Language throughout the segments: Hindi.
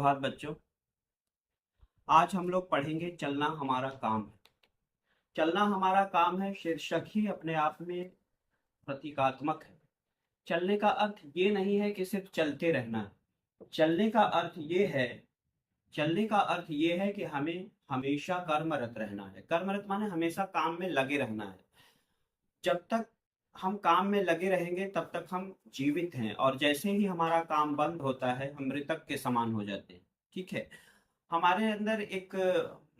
सुप्रभात बच्चों। आज हम लोग पढ़ेंगे चलना हमारा काम है। चलना हमारा काम है शीर्षक ही अपने आप में प्रतीकात्मक है। चलने का अर्थ ये नहीं है कि सिर्फ चलते रहना है। चलने का अर्थ ये है कि हमें हमेशा कर्मरत रहना है। कर्मरत माने हमेशा काम में लगे रहना है। जब तक हम काम में लगे रहेंगे तब तक हम जीवित हैं, और जैसे ही हमारा काम बंद होता है हम मृतक के समान हो जाते हैं। ठीक है। हमारे अंदर एक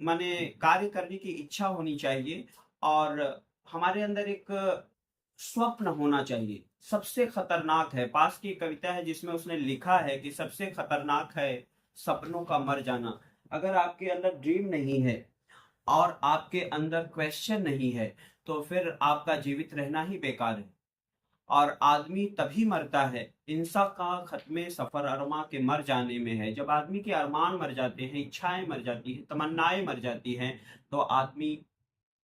माने कार्य करने की इच्छा होनी चाहिए, और हमारे अंदर एक स्वप्न होना चाहिए। सबसे खतरनाक है, पास की एक कविता है जिसमें उसने लिखा है कि सबसे खतरनाक है सपनों का मर जाना। अगर आपके अंदर ड्रीम नहीं है और आपके अंदर क्वेश्चन नहीं है तो फिर आपका जीवित रहना ही बेकार है। और आदमी तभी मरता है, इंसान का खत्मे सफर अरमा के मर जाने में है। जब आदमी के अरमान मर जाते हैं, इच्छाएं मर जाती हैं, तमन्नाएं मर जाती हैं, तो आदमी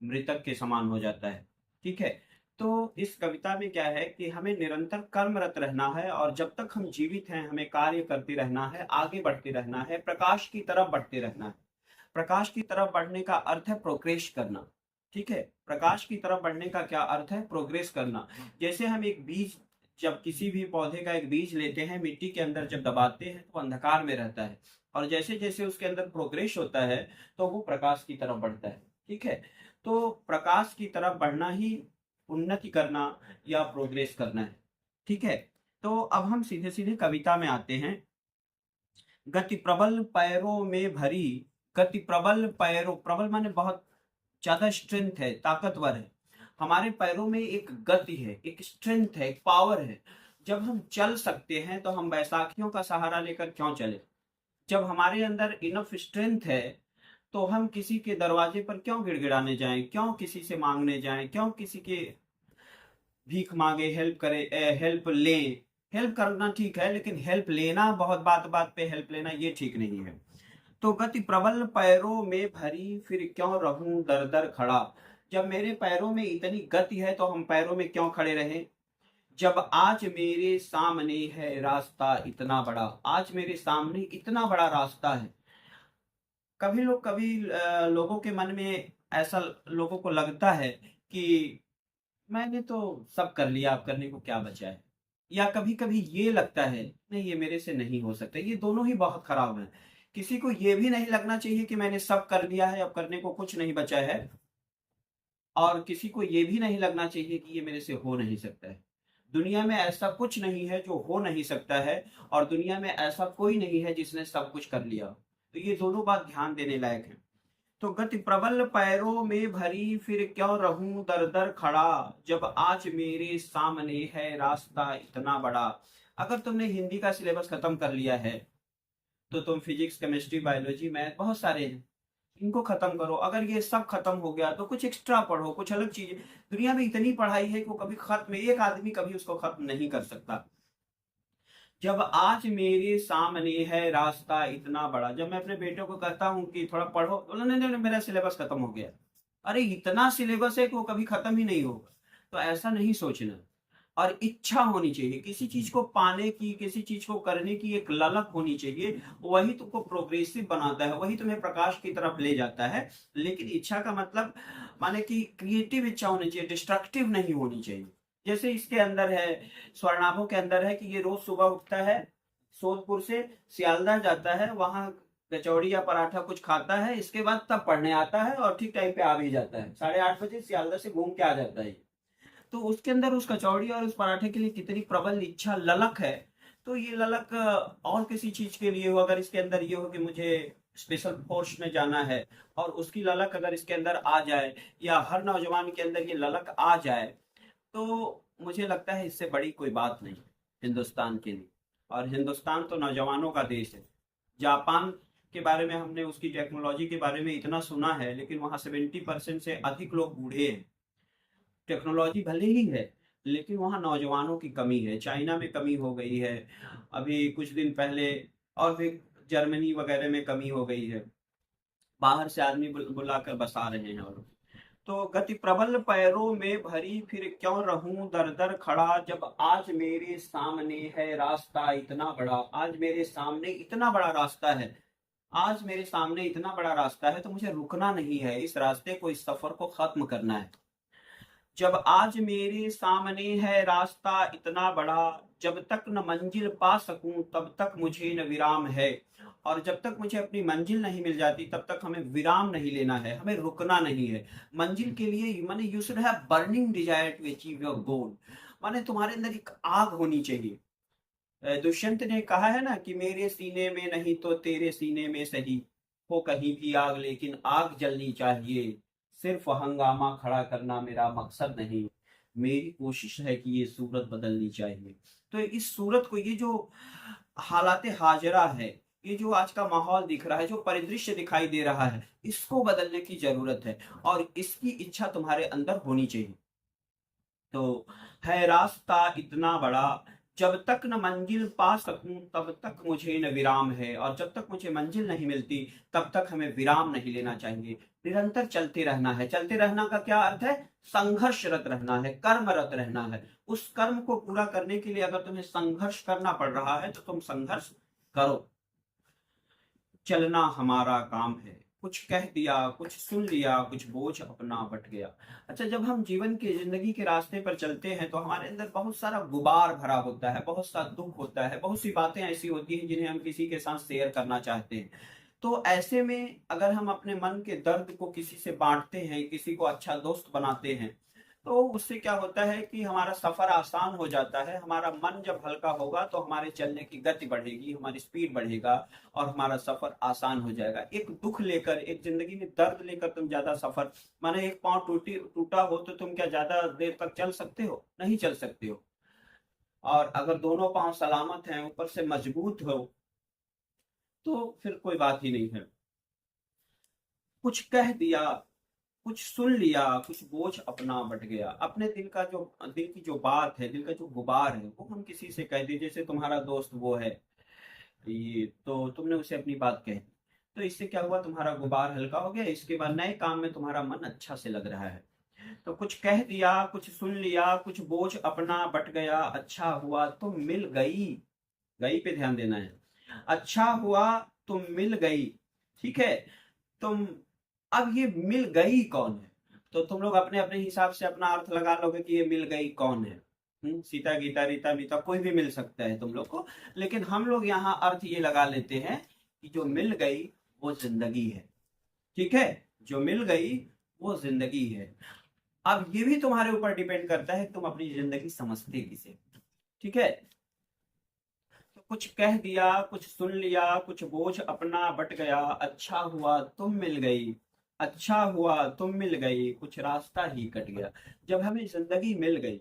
मृतक के समान हो जाता है। ठीक है। तो इस कविता में क्या है कि हमें निरंतर कर्मरत रहना है, और जब तक हम जीवित हैं हमें कार्य करते रहना है, आगे बढ़ते रहना है, प्रकाश की तरफ बढ़ते रहना है। प्रकाश की तरफ बढ़ने का अर्थ है प्रोग्रेस करना। ठीक है। प्रकाश की तरफ बढ़ने का क्या अर्थ है? प्रोग्रेस करना। जैसे हम एक बीज, जब किसी भी पौधे का एक बीज लेते हैं, मिट्टी के अंदर जब दबाते हैं तो अंधकार में रहता है, और जैसे जैसे उसके अंदर प्रोग्रेस होता है तो वो प्रकाश की तरफ बढ़ता है। ठीक है। तो प्रकाश की तरफ बढ़ना ही उन्नति करना या प्रोग्रेस करना है। ठीक है। तो अब हम सीधे सीधे कविता में आते हैं। गति प्रबल पैरों में भरी, गति प्रबल पैरों, प्रबल माने बहुत ज्यादा स्ट्रेंथ है, ताकतवर है। हमारे पैरों में एक गति है, एक स्ट्रेंथ है, एक पावर है। जब हम चल सकते हैं तो हम बैसाखियों का सहारा लेकर क्यों चले? जब हमारे अंदर इनफ स्ट्रेंथ है तो हम किसी के दरवाजे पर क्यों गिड़गिड़ाने जाएं, क्यों किसी से मांगने जाएं, क्यों किसी के भीख मांगे, हेल्प करे, हेल्प लें। हेल्प करना ठीक है, लेकिन हेल्प लेना, बहुत बात बात पे हेल्प लेना, ये ठीक नहीं है। तो गति प्रबल पैरों में भरी, फिर क्यों रहूं दर दर खड़ा। जब मेरे पैरों में इतनी गति है तो हम पैरों में क्यों खड़े रहें? जब आज मेरे सामने है रास्ता इतना बड़ा, आज मेरे सामने इतना बड़ा रास्ता है। कभी लोगों के मन में ऐसा, लोगों को लगता है कि मैंने तो सब कर लिया, अब करने को क्या बचा है। या कभी कभी ये लगता है नहीं, ये मेरे से नहीं हो सकता। ये दोनों ही बहुत खराब है। किसी को ये भी नहीं लगना चाहिए कि मैंने सब कर लिया है, अब करने को कुछ नहीं बचा है, और किसी को ये भी नहीं लगना चाहिए कि ये मेरे से हो नहीं सकता है। दुनिया में ऐसा कुछ नहीं है जो हो नहीं सकता है, और दुनिया में ऐसा कोई नहीं है जिसने सब कुछ कर लिया। तो ये दोनों बात ध्यान देने लायक है। तो गति प्रबल पैरों में भरी, फिर क्यों रहूं दर दर खड़ा, जब आज मेरे सामने है रास्ता इतना बड़ा। अगर तुमने हिंदी का सिलेबस खत्म कर लिया है तो तुम फिजिक्स, केमिस्ट्री, बायोलॉजी, मैथ, बहुत सारे हैं, इनको खत्म करो। अगर ये सब खत्म हो गया तो कुछ एक्स्ट्रा पढ़ो, कुछ अलग चीजें। दुनिया में इतनी पढ़ाई है कि वो कभी खत्म, एक आदमी कभी उसको खत्म नहीं कर सकता। जब आज मेरे सामने है रास्ता इतना बड़ा, जब मैं अपने बेटे को कहता हूँ कि थोड़ा पढ़ो, तो नहीं नहीं, मेरा सिलेबस खत्म हो गया। अरे इतना सिलेबस है कि वो कभी खत्म ही नहीं होगा। तो ऐसा नहीं सोचना। और इच्छा होनी चाहिए किसी चीज को पाने की, किसी चीज को करने की एक ललक होनी चाहिए। वही तुमको प्रोग्रेसिव बनाता है, वही तुम्हें प्रकाश की तरफ ले जाता है। लेकिन इच्छा का मतलब माने कि क्रिएटिव इच्छा होनी चाहिए, डिस्ट्रक्टिव नहीं होनी चाहिए। जैसे इसके अंदर है, स्वर्णाभों के अंदर है कि ये रोज सुबह उठता है, सोदपुर से सियालदह जाता है, वहां कचौड़ी या पराठा कुछ खाता है, इसके बाद तब पढ़ने आता है, और ठीक टाइम पे आ भी जाता है। 8:30 बजे सियालदह से घूम के आ जाता है। तो उसके अंदर उस कचौड़ी और उस पराठे के लिए कितनी प्रबल इच्छा, ललक है। तो ये ललक और किसी चीज के लिए हो, अगर इसके अंदर ये हो कि मुझे स्पेशल फोर्स में जाना है, और उसकी ललक अगर इसके अंदर आ जाए, या हर नौजवान के अंदर ये ललक आ जाए, तो मुझे लगता है इससे बड़ी कोई बात नहीं हिंदुस्तान के लिए। और हिंदुस्तान तो नौजवानों का देश है। जापान के बारे में हमने, उसकी टेक्नोलॉजी के बारे में इतना सुना है, लेकिन वहाँ 70% से अधिक लोग बूढ़े हैं। टेक्नोलॉजी भले ही है, लेकिन वहाँ नौजवानों की कमी है। चाइना में कमी हो गई है अभी कुछ दिन पहले, और भी जर्मनी वगैरह में कमी हो गई है। बाहर से आदमी बुलाकर बसा रहे हैं। और तो गति प्रबल पैरों में भरी, फिर क्यों रहूं दर दर खड़ा, जब आज मेरे सामने है रास्ता इतना बड़ा। आज मेरे सामने इतना बड़ा रास्ता है, आज मेरे सामने इतना बड़ा रास्ता है, तो मुझे रुकना नहीं है, इस रास्ते को, इस सफर को खत्म करना है। जब आज मेरे सामने है रास्ता इतना बड़ा, जब तक न मंजिल पा सकूं तब तक मुझे न विराम है। और जब तक मुझे अपनी मंजिल नहीं मिल जाती तब तक हमें विराम नहीं लेना है, हमें रुकना नहीं है। मंजिल के लिए माने you should have burning desire to achieve your goal, माने तुम्हारे अंदर एक आग होनी चाहिए। दुष्यंत ने कहा है ना कि मेरे सीने में नहीं तो तेरे सीने में सही, हो कहीं भी आग लेकिन आग जलनी चाहिए, सिर्फ हंगामा खड़ा करना मेरा मकसद नहीं, मेरी कोशिश है कि ये सूरत बदलनी चाहिए। तो इस सूरत को, ये जो हालाते हाजरा है, ये जो आज का माहौल दिख रहा है, जो परिदृश्य दिखाई दे रहा है, इसको बदलने की जरूरत है और इसकी इच्छा तुम्हारे अंदर होनी चाहिए। तो है रास्ता इतना बड़ा, जब तक न मंजिल पा सकूं तब तक मुझे न विराम है। और जब तक मुझे मंजिल नहीं मिलती तब तक हमें विराम नहीं लेना चाहिए, निरंतर चलते रहना है। चलते रहना का क्या अर्थ है? संघर्षरत रहना है, कर्मरत रहना है। उस कर्म को पूरा करने के लिए अगर तुम्हें संघर्ष करना पड़ रहा है तो तुम संघर्ष करो। चलना हमारा काम है, कुछ कह दिया, कुछ सुन लिया, कुछ बोझ अपना बट गया। अच्छा, जब हम जीवन के, जिंदगी के रास्ते पर चलते हैं तो हमारे अंदर बहुत सारा गुबार भरा होता है, बहुत सा दुख होता है, बहुत सी बातें ऐसी होती हैं जिन्हें हम किसी के साथ शेयर करना चाहते हैं। तो ऐसे में अगर हम अपने मन के दर्द को किसी से बांटते हैं, किसी को अच्छा दोस्त बनाते हैं, तो उससे क्या होता है कि हमारा सफर आसान हो जाता है। हमारा मन जब हल्का होगा तो हमारे चलने की गति बढ़ेगी, हमारी स्पीड बढ़ेगा और हमारा सफर आसान हो जाएगा। एक दुख लेकर, एक जिंदगी में दर्द लेकर तुम ज्यादा सफर, माने एक पांव टूटा हो तो तुम क्या ज्यादा देर तक चल सकते हो? नहीं चल सकते हो। और अगर दोनों पांव सलामत हैं, ऊपर से मजबूत हो, तो फिर कोई बात ही नहीं है। कुछ कह दिया, कुछ सुन लिया, कुछ बोझ अपना बट गया। अपने दिल का जो, दिल की जो बात है, दिल का जो गुबार है, वो हम किसी से कह दिए। जैसे तुम्हारा दोस्त वो है, ये तो तुमने उसे अपनी बात कह दी, तो इससे क्या हुआ? तुम्हारा गुबार हल्का हो गया, इसके बाद नए काम में तुम्हारा मन अच्छा से लग रहा है। तो कुछ कह दिया, कुछ सुन लिया, कुछ बोझ अपना बट गया, अच्छा हुआ तुम मिल गई। गई पे ध्यान देना है। अच्छा हुआ तुम मिल गई, ठीक है। तुम, अब ये मिल गई कौन है? तो तुम लोग अपने अपने हिसाब से अपना अर्थ लगा लोगे कि ये मिल गई कौन है। सीता, गीता, रीता, मीता, कोई भी मिल सकता है तुम लोग को, लेकिन हम लोग यहाँ अर्थ ये लगा लेते हैं कि जो मिल गई वो जिंदगी है। ठीक है, जो मिल गई वो जिंदगी है। अब ये भी तुम्हारे ऊपर डिपेंड करता है तुम अपनी जिंदगी समझते किसे। ठीक है, तो कुछ कह दिया, कुछ सुन लिया, कुछ बोझ अपना बट गया, अच्छा हुआ तुम मिल गई, अच्छा हुआ तुम मिल गई, कुछ रास्ता ही कट गया। जब हमें जिंदगी मिल गई,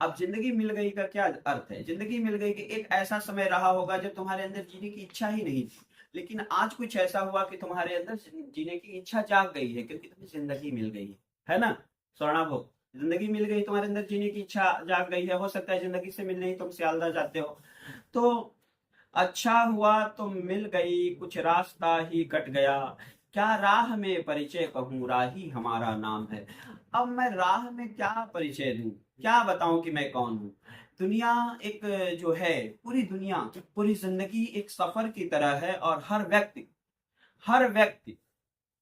अब जिंदगी मिल गई का क्या अर्थ है? जिंदगी मिल गई कि एक ऐसा समय रहा होगा जब तुम्हारे अंदर जीने की इच्छा ही नहीं थी, लेकिन आज कुछ ऐसा हुआ कि तुम्हारे अंदर जीने की इच्छा जाग गई है, क्योंकि तुम्हें जिंदगी मिल गई है ना स्वर्णाभो? जिंदगी मिल गई, तुम्हारे अंदर जीने की इच्छा जाग गई है। हो सकता है जिंदगी से मिलने ही तुम सियालदा जाते हो। तो अच्छा हुआ तुम मिल गई, कुछ रास्ता ही कट गया, क्या राह में परिचय कहूँ, राही हमारा नाम है। अब मैं राह में क्या परिचय दूं, क्या बताऊं कि मैं कौन हूँ? दुनिया एक, जो है पूरी दुनिया, पूरी जिंदगी एक सफर की तरह है और हर व्यक्ति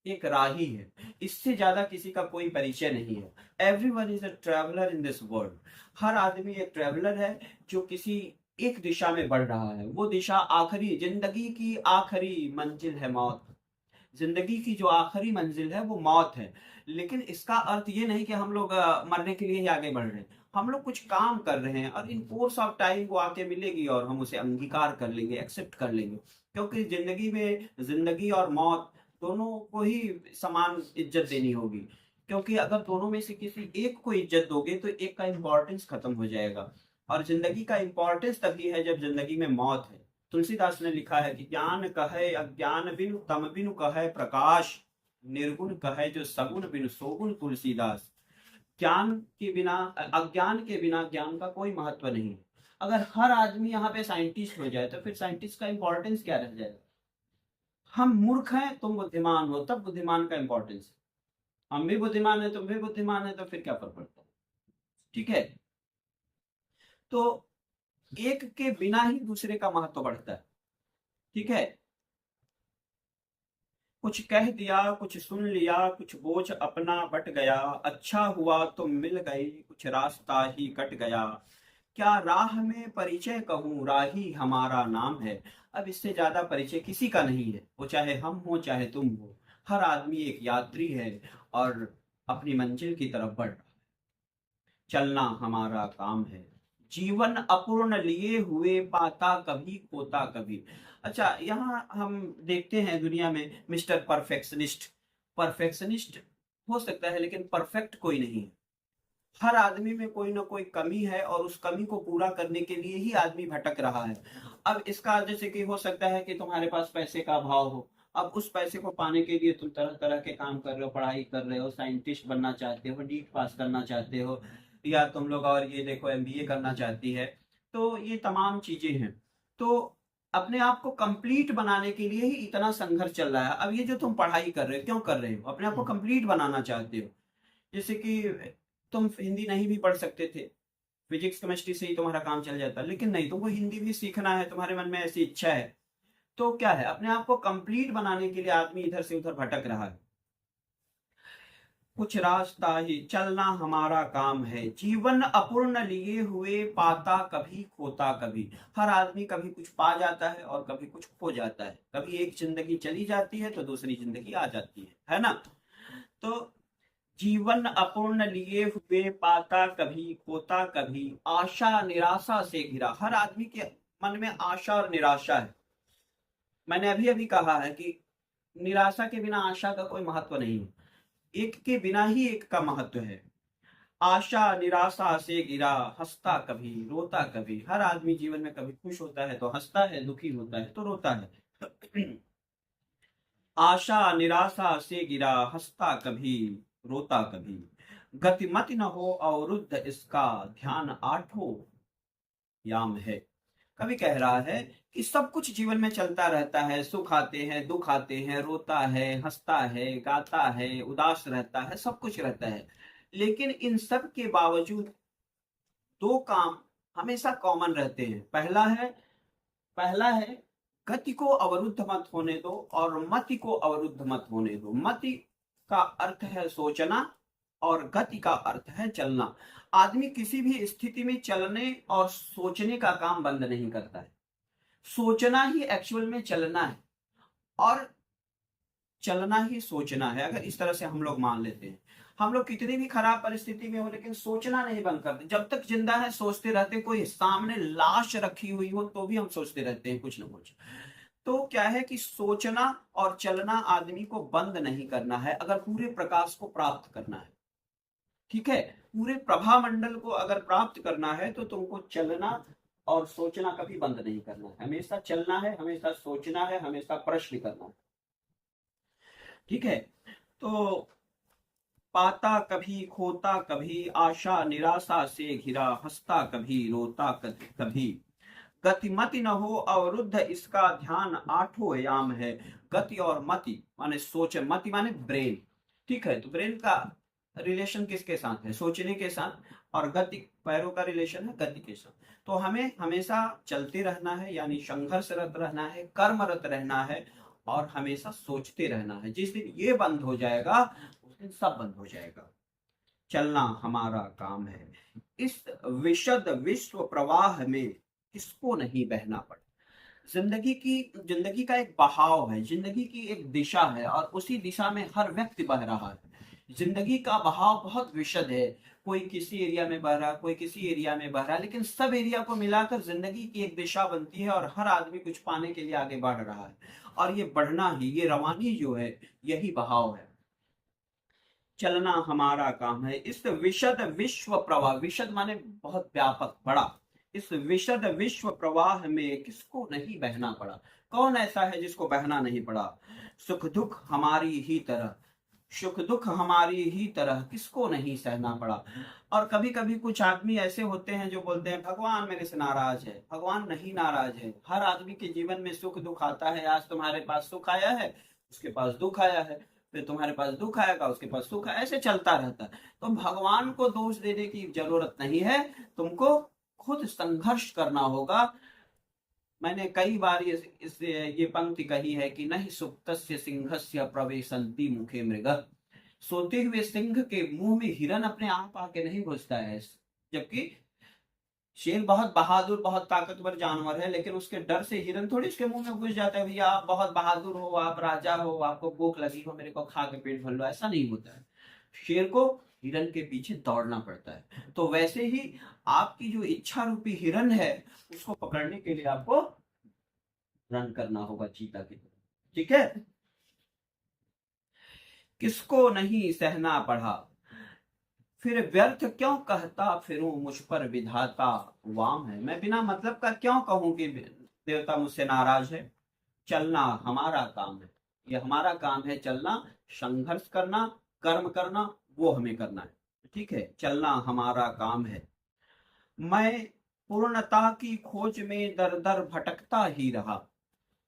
एक राही है। इससे ज्यादा किसी का कोई परिचय नहीं है। Everyone is a traveller in this world. हर आदमी एक ट्रेवलर है जो किसी एक दिशा में बढ़ रहा है। वो दिशा आखिरी, जिंदगी की आखिरी मंजिल है मौत। जिंदगी की जो आखिरी मंजिल है वो मौत है। लेकिन इसका अर्थ ये नहीं कि हम लोग मरने के लिए ही आगे बढ़ रहे हैं। हम लोग कुछ काम कर रहे हैं और इन कोर्स ऑफ टाइम वो आके मिलेगी और हम उसे अंगीकार कर लेंगे, एक्सेप्ट कर लेंगे। क्योंकि जिंदगी में, जिंदगी और मौत दोनों को ही समान इज्जत देनी होगी। क्योंकि अगर दोनों में से किसी एक को इज्जत दोगे तो एक का इंपॉर्टेंस खत्म हो जाएगा। और जिंदगी का इंपॉर्टेंस तभी है जब जिंदगी में मौत है। तुलसीदास ने लिखा है कि ज्ञान कहे अज्ञान बिनु, तम बिनु कहे प्रकाश, निर्गुण कहे जो सगुण बिनु सोगुण तुलसीदास। ज्ञान के बिना, अज्ञान के बिना ज्ञान का कोई महत्व नहीं है। अगर हर आदमी यहाँ पे साइंटिस्ट हो जाए तो फिर साइंटिस्ट का इंपॉर्टेंस क्या रह जाएगा? हम मूर्ख हैं, तुम बुद्धिमान हो, तब बुद्धिमान का इंपॉर्टेंस है। हम भी बुद्धिमान है, तुम भी बुद्धिमान है, तो फिर क्या फर्क पड़ता है। ठीक है, तो एक के बिना ही दूसरे का महत्व बढ़ता है। ठीक है, कुछ कह दिया, कुछ सुन लिया, कुछ बोझ अपना बट गया, अच्छा हुआ तुम मिल गई, कुछ रास्ता ही कट गया, क्या राह में परिचय कहूँ, राही हमारा नाम है। अब इससे ज्यादा परिचय किसी का नहीं है, वो चाहे हम हो चाहे तुम हो, हर आदमी एक यात्री है और अपनी मंजिल की तरफ बढ़ रहा है। चलना हमारा काम है, जीवन अपूर्ण लिए हुए, पाता कभी खोता कभी। अच्छा, यहाँ हम देखते हैं दुनिया में मिस्टर परफेक्शनिस्ट। परफेक्शनिस्ट हो सकता है लेकिन परफेक्ट कोई नहीं है। हर आदमी में कोई ना कोई कमी है और उस कमी को पूरा करने के लिए ही आदमी भटक रहा है। अब इसका जैसे कि हो सकता है कि तुम्हारे पास पैसे का अभाव हो, अब उस पैसे को पाने के लिए तुम तरह तरह के काम कर रहे हो, पढ़ाई कर रहे हो, साइंटिस्ट बनना चाहते हो, नीट पास करना चाहते हो, या तुम लोग और ये देखो एमबीए करना चाहती है। तो ये तमाम चीजें हैं। तो अपने आप को कंप्लीट बनाने के लिए ही इतना संघर्ष चल रहा है। अब ये जो तुम पढ़ाई कर रहे हो, क्यों कर रहे हो? अपने आप को कंप्लीट बनाना चाहते हो। जैसे कि तुम हिंदी नहीं भी पढ़ सकते थे, फिजिक्स केमिस्ट्री से ही तुम्हारा काम चल जाता, लेकिन नहीं, तुमको हिंदी भी सीखना है, तुम्हारे मन में ऐसी इच्छा है। तो क्या है, अपने आप को कंप्लीट बनाने के लिए आदमी इधर से उधर भटक रहा है। कुछ रास्ता ही चलना हमारा काम है, जीवन अपूर्ण लिए हुए, पाता कभी खोता कभी। हर आदमी कभी कुछ पा जाता है और कभी कुछ खो जाता है, कभी एक जिंदगी चली जाती है तो दूसरी जिंदगी आ जाती है ना। तो जीवन अपूर्ण लिए हुए, पाता कभी खोता कभी, आशा निराशा से घिरा। हर आदमी के मन में आशा और निराशा है। मैंने अभी अभी कहा है कि निराशा के बिना आशा का कोई महत्व नहीं है, एक के बिना ही एक का महत्व है। आशा निराशा से घिरा, हंसता कभी रोता कभी। हर आदमी जीवन में कभी खुश होता है तो हंसता है, दुखी होता है तो रोता है। आशा निराशा से गिरा, हंसता कभी रोता कभी, गतिमति न हो अवरुद्ध इसका, ध्यान आठों याम है। कवि कह रहा है कि सब कुछ जीवन में चलता रहता है, सुख आते हैं, दुख आते हैं, रोता है, हंसता है, गाता है, उदास रहता है, सब कुछ रहता है। लेकिन इन सब के बावजूद दो काम हमेशा कॉमन रहते हैं। पहला है गति को अवरुद्ध मत होने दो और मति को अवरुद्ध मत होने दो। मति का अर्थ है सोचना और गति का अर्थ है चलना। आदमी किसी भी स्थिति में चलने और सोचने का काम बंद नहीं करता है। सोचना ही एक्चुअल में चलना है और चलना ही सोचना है। अगर इस तरह से हम लोग मान लेते हैं, हम लोग कितनी भी खराब परिस्थिति में हो लेकिन सोचना नहीं बंद करते। जब तक जिंदा है सोचते रहते, कोई सामने लाश रखी हुई हो तो भी हम सोचते रहते हैं कुछ ना कुछ। तो क्या है कि सोचना और चलना आदमी को बंद नहीं करना है अगर पूरे प्रकाश को प्राप्त करना है। ठीक है, पूरे प्रभा मंडल को अगर प्राप्त करना है तो तुमको चलना और सोचना कभी बंद नहीं करना है। हमेशा चलना है, हमेशा सोचना है, हमेशा प्रश्न करना है। ठीक है, तो पाता कभी खोता कभी, आशा निराशा से घिरा, हंसता कभी रोता कभी, गतिमति न हो अवरुद्ध इसका, ध्यान आठों याम है। गति और मति माने सोच, मति माने ब्रेन। ठीक है, तो ब्रेन का रिलेशन किसके साथ है? सोचने के साथ। और गति, पैरों का रिलेशन है गति के साथ। तो हमें हमेशा चलते रहना है, यानी संघर्षरत रहना है, कर्मरत रहना है और हमेशा सोचते रहना है। जिस दिन ये बंद हो जाएगा उस दिन सब बंद हो जाएगा। चलना हमारा काम है, इस विशद विश्व प्रवाह में किसको नहीं बहना पड़ा। जिंदगी का एक बहाव है, जिंदगी की एक दिशा है और उसी दिशा में हर व्यक्ति बह रहा है। जिंदगी का बहाव बहुत विशद है, कोई किसी एरिया में बह रहा, कोई किसी एरिया में बह रहा, लेकिन सब एरिया को मिलाकर जिंदगी की एक दिशा बनती है और हर आदमी कुछ पाने के लिए आगे बढ़ रहा है। और ये बढ़ना ही, ये रवानी जो है, यही बहाव है। चलना हमारा काम है, इस विशद विश्व प्रवाह, विशद माने बहुत व्यापक बड़ा, इस विशद विश्व प्रवाह में किसको नहीं बहना पड़ा। कौन ऐसा है जिसको बहना नहीं पड़ा? सुख दुख हमारी ही तरह, सुख दुख हमारी ही तरह किसको नहीं सहना पड़ा। और कभी कभी कुछ आदमी ऐसे होते हैं जो बोलते हैं भगवान मेरे से नाराज है। भगवान नहीं नाराज है, हर आदमी के जीवन में सुख दुख आता है। आज तुम्हारे पास सुख आया है, उसके पास दुख आया है, फिर तुम्हारे पास दुख आएगा, उसके पास सुख आएगा, ऐसे चलता रहता है। तो भगवान को दोष देने की जरूरत नहीं है, तुमको खुद संघर्ष करना होगा। मैंने कई बार ये पंक्ति कही है कि नहीं सुप्तस्य सिंहस्य प्रवेशन्ति मुखे मृग। सोते हुए सिंह के मुंह में हिरन अपने आप आके नहीं घुसता है, जबकि शेर बहुत बहादुर बहुत ताकतवर जानवर है, लेकिन उसके डर से हिरन थोड़ी उसके मुंह में घुस जाता है। भैया आप बहुत बहादुर हो, आप राजा हो, आपको भूख लगी हो, मेरे को खा के पेट भर लो, ऐसा नहीं होता है। शेर को हिरन के पीछे दौड़ना पड़ता है। तो वैसे ही आपकी जो इच्छा रूपी हिरन है, उसको पकड़ने के लिए आपको रन करना होगा चीता की तरह, ठीक है। किसको नहीं सहना पड़ा, फिर व्यर्थ क्यों कहता फिरूं, मुझ पर विधाता वाम है। मैं बिना मतलब का क्यों कहूं कि देवता मुझसे नाराज है। चलना हमारा काम है, ये हमारा काम है चलना, संघर्ष करना, कर्म करना, वो हमें करना है, ठीक है। चलना हमारा काम है। मैं पूर्णता की खोज में दर दर भटकता ही रहा।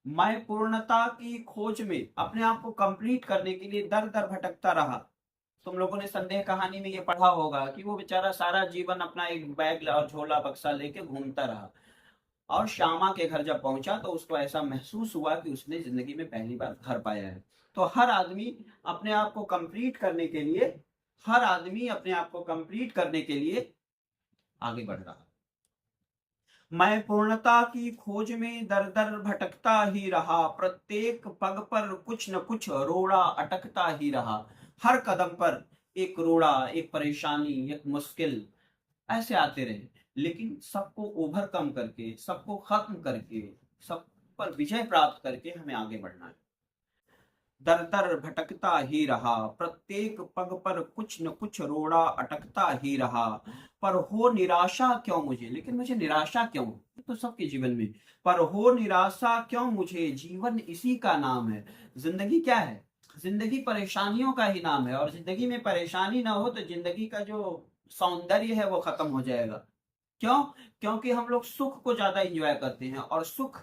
मैं पूर्णता की खोज में अपने आप को कंप्लीट करने के लिए दर दर भटकता रहा। तुम लोगों ने संदेह कहानी में ये पढ़ा होगा कि वो बेचारा सारा जीवन अपना एक बैग और झोला बक्सा लेके घूमता रहा, और श्यामा के घर जब पहुंचा तो उसको ऐसा महसूस हुआ कि उसने जिंदगी में पहली बार घर पाया है। तो हर आदमी अपने आप को कंप्लीट करने के लिए, हर आदमी अपने आप को कंप्लीट करने के लिए आगे बढ़ रहा। मैं पूर्णता की खोज में दर दर भटकता ही रहा, प्रत्येक पग पर कुछ न कुछ रोड़ा अटकता ही रहा। हर कदम पर एक रोड़ा, एक परेशानी, एक मुश्किल ऐसे आते रहे, लेकिन सबको ओवरकम करके, सबको खत्म करके, सब पर विजय प्राप्त करके हमें आगे बढ़ना है। दर दर भटकता ही रहा, प्रत्येक पग पर कुछ न कुछ रोड़ा अटकता ही रहा, पर हो निराशा क्यों मुझे, लेकिन मुझे निराशा क्यों, तो सबके जीवन में, पर हो निराशा क्यों मुझे, जीवन इसी का नाम है। जिंदगी क्या है, जिंदगी परेशानियों का ही नाम है, और जिंदगी में परेशानी ना हो तो जिंदगी का जो सौंदर्य है वो खत्म हो जाएगा। क्यों? क्योंकि हम लोग सुख को ज्यादा एंजॉय करते हैं, और सुख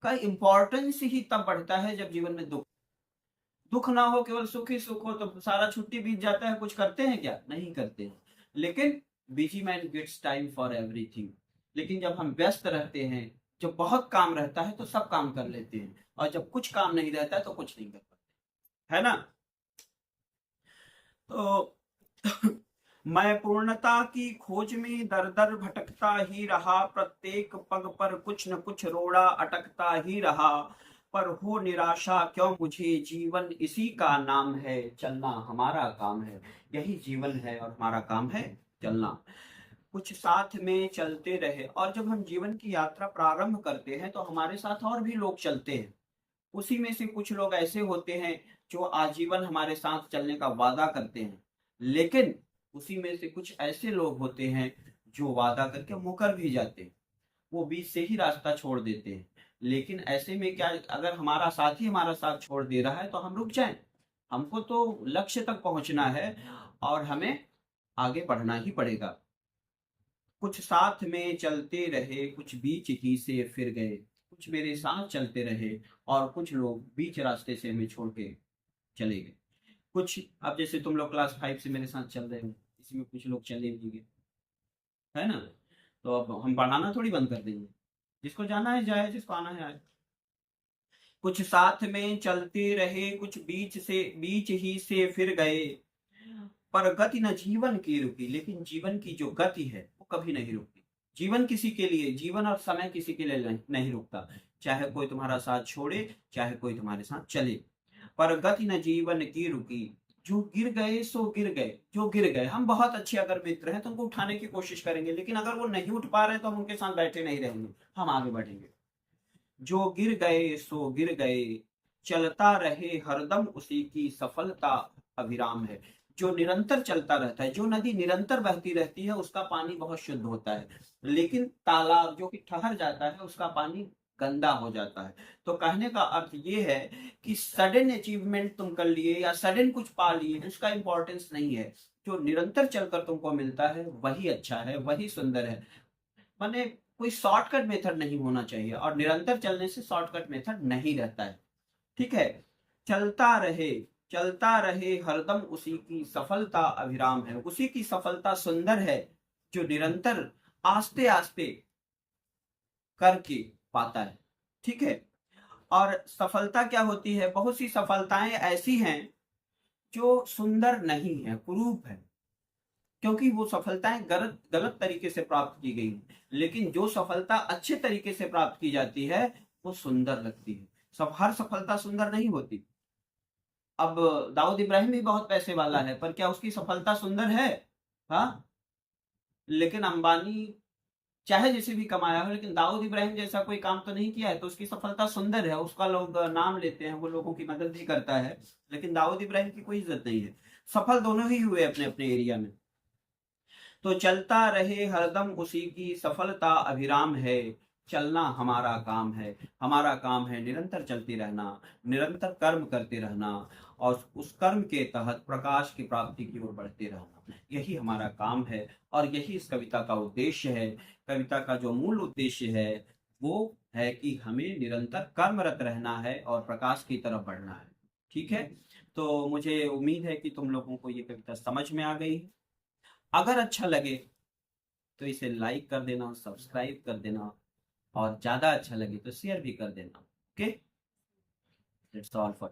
का इंपॉर्टेंस ही तब बढ़ता है जब जीवन में दुख दुख ना हो, केवल सुख ही सुख हो तो सारा छुट्टी बीत जाता है, कुछ करते हैं क्या, नहीं करते हैं। लेकिन busy man gets time for everything. लेकिन जब हम व्यस्त रहते हैं, जब बहुत काम रहता है तो सब काम कर लेते हैं, और जब कुछ काम नहीं रहता है तो कुछ नहीं कर पाते, है ना। तो मैं पूर्णता की खोज में दर दर भटकता ही रहा, प्रत्येक पग पर कुछ न कुछ रोड़ा अटकता ही रहा, पर हो निराशा क्यों मुझे, जीवन इसी का नाम है, चलना हमारा काम है। यही जीवन है और हमारा काम है चलना। कुछ साथ में चलते रहे, और जब हम जीवन की यात्रा प्रारंभ करते हैं तो हमारे साथ और भी लोग चलते हैं। उसी में से कुछ लोग ऐसे होते हैं जो आजीवन हमारे साथ चलने का वादा करते हैं, लेकिन उसी में से कुछ ऐसे लोग होते हैं जो वादा करके मुकर भी जाते हैं, वो बीच से ही रास्ता छोड़ देते हैं। लेकिन ऐसे में क्या, अगर हमारा साथी हमारा साथ छोड़ दे रहा है तो हम रुक जाएं। हमको तो लक्ष्य तक पहुंचना है और हमें आगे बढ़ना ही पड़ेगा। कुछ साथ में चलते रहे, कुछ बीच ही से फिर गए। कुछ मेरे साथ चलते रहे और कुछ लोग बीच रास्ते से हमें छोड़ के चले गए। कुछ, अब जैसे तुम लोग क्लास 5 से मेरे साथ चल रहे हो, इसमें कुछ लोग चले भी गए, है ना। तो अब हम पढ़ाना थोड़ी बंद कर देंगे, जिसको जाना है जाए, जिसको आना है आए। कुछ साथ में चलते रहे, कुछ बीच ही से फिर गए, पर गति न जीवन की रुकी। लेकिन जीवन की जो गति है वो कभी नहीं रुकती। जीवन किसी के लिए, जीवन और समय किसी के लिए नहीं रुकता, चाहे कोई तुम्हारा साथ छोड़े, चाहे कोई तुम्हारे साथ चले। पर गति न जीवन की रुकी, जो गिर गए सो गिर गए, जो गिर गए। हम बहुत अच्छे अगर मित्र हैं तो उनको उठाने की कोशिश करेंगे, लेकिन अगर वो नहीं उठ पा रहे तो हम उनके साथ बैठे नहीं रहेंगे, हम आगे बढ़ेंगे। जो गिर गए सो गिर गए, चलता रहे हरदम उसी की सफलता अविराम है। जो निरंतर चलता रहता है, जो नदी निरंतर बहती रहती है उसका पानी बहुत शुद्ध होता है, लेकिन तालाब जो कि ठहर जाता है उसका पानी गंदा हो जाता है। तो कहने का अर्थ ये है कि सडन अचीवमेंट तुम कर लिए या सडन कुछ पा लिए, उसका इंपॉर्टेंस नहीं है। जो निरंतर चलकर तुमको मिलता है वही अच्छा है, वही सुंदर है। माने कोई शॉर्टकट मेथड नहीं होना चाहिए, और निरंतर चलने से शॉर्टकट मेथड नहीं रहता है, ठीक है। चलता रहे, चलता रहे हरदम उसी की सफलता अभिराम है। उसी की सफलता सुंदर है जो निरंतर आस्ते आस्ते करके पाता है। ठीक है। और सफलता क्या होती है, बहुत सी सफलताएं ऐसी हैं जो सुंदर नहीं है, कुरूप है, क्योंकि वो सफलताएं गलत गलत तरीके से प्राप्त की गई हैं। लेकिन जो सफलता अच्छे तरीके से प्राप्त की जाती है वो सुंदर लगती है। सब हर सफलता सुंदर नहीं होती। अब दाऊद इब्राहिम भी बहुत पैसे वाला है, पर क्या उसकी सफलता सुंदर है? हाँ। लेकिन अंबानी चाहे जैसे भी कमाया हो, लेकिन दाऊद इब्राहिम जैसा कोई काम तो नहीं किया है, तो उसकी सफलता सुंदर है, उसका लोग नाम लेते हैं, वो लोगों की मदद भी करता है। लेकिन दाऊद इब्राहिम की कोई इज्जत नहीं है। सफल दोनों ही हुए अपने अपने एरिया में। तो चलता रहे हरदम उसी की सफलता अभिराम है। चलना हमारा काम है। हमारा काम है निरंतर चलते रहना, निरंतर कर्म करते रहना, और उस कर्म के तहत प्रकाश की प्राप्ति की ओर बढ़ते रहना, यही हमारा काम है। और यही इस कविता का उद्देश्य है। कविता का जो मूल उद्देश्य है वो है कि हमें निरंतर कर्मरत रहना है और प्रकाश की तरफ बढ़ना है। ठीक है। तो मुझे उम्मीद है कि तुम लोगों को ये कविता समझ में आ गई है। अगर अच्छा लगे तो इसे लाइक कर देना, सब्सक्राइब कर देना, और ज्यादा अच्छा लगे तो शेयर भी कर देना। Okay, that's all for